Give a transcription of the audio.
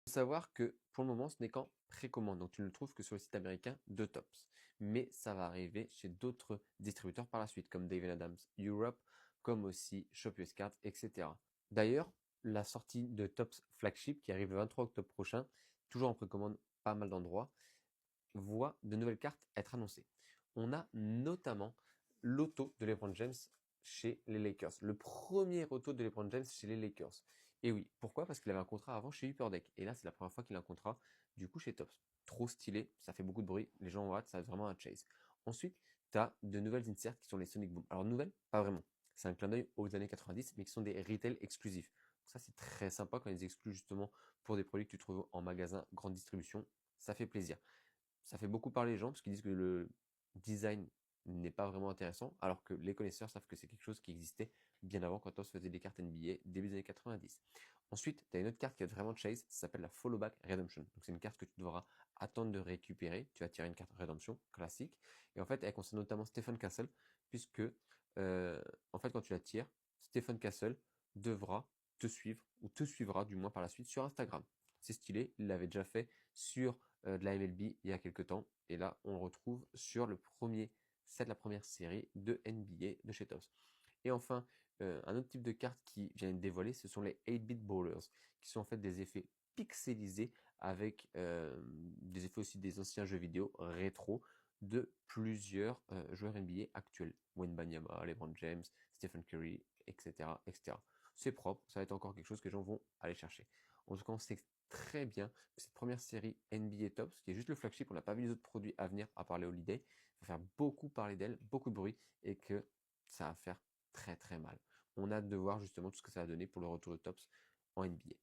Faut savoir que pour le moment, ce n'est qu'en précommande, donc tu ne le trouves que sur le site américain de Topps. Mais ça va arriver chez d'autres distributeurs par la suite, comme David Adams Europe, comme aussi Shop US Cards, etc. D'ailleurs, la sortie de Topps Flagship, qui arrive le 23 octobre prochain, toujours en précommande pas mal d'endroits, voit de nouvelles cartes être annoncées. On a notamment l'auto de LeBron James chez les Lakers. Le premier auto de LeBron James chez les Lakers. Et oui, pourquoi? Parce qu'il avait un contrat avant chez Upper Deck. Et là, c'est la première fois qu'il a un contrat, du coup, chez Topps. Trop stylé, ça fait beaucoup de bruit, les gens ont hâte, ça va être vraiment un chase. Ensuite, tu as de nouvelles inserts qui sont les Sonic Boom. Alors, nouvelles, pas vraiment. C'est un clin d'œil aux années 90, mais qui sont des retail exclusifs. Donc ça, c'est très sympa quand ils excluent justement pour des produits que tu trouves en magasin, grande distribution. Ça fait plaisir. Ça fait beaucoup parler les gens parce qu'ils disent que le design n'est pas vraiment intéressant, alors que les connaisseurs savent que c'est quelque chose qui existait bien avant quand on se faisait des cartes NBA début des années 90. Ensuite, tu as une autre carte qui est vraiment chase, ça s'appelle la Followback Redemption. Donc c'est une carte que tu devras attendre de récupérer. Tu vas tirer une carte Redemption classique. Et en fait, elle concerne notamment Stephen Castle, puisque en fait, quand tu la tires, Stephen Castle devra te suivre, ou te suivra du moins par la suite sur Instagram. C'est stylé, il l'avait déjà fait sur de la MLB il y a quelques temps. Et là, on le retrouve sur le premier set, la première série de NBA de chez Topps. Et enfin, un autre type de carte qui vient de dévoiler, ce sont les 8-bit bowlers, qui sont en fait des effets pixelisés avec des effets aussi des anciens jeux vidéo rétro de plusieurs joueurs NBA actuels. Wembanyama, LeBron James, Stephen Curry, etc., etc. C'est propre, ça va être encore quelque chose que les gens vont aller chercher. En tout cas, on sait très bien que cette première série NBA Tops, qui est juste le flagship, on n'a pas vu les autres produits à venir à part les Holiday, va faire beaucoup parler d'elle, beaucoup de bruit, et que ça va faire très très mal. On a hâte de voir justement tout ce que ça va donner pour le retour de Tops en NBA.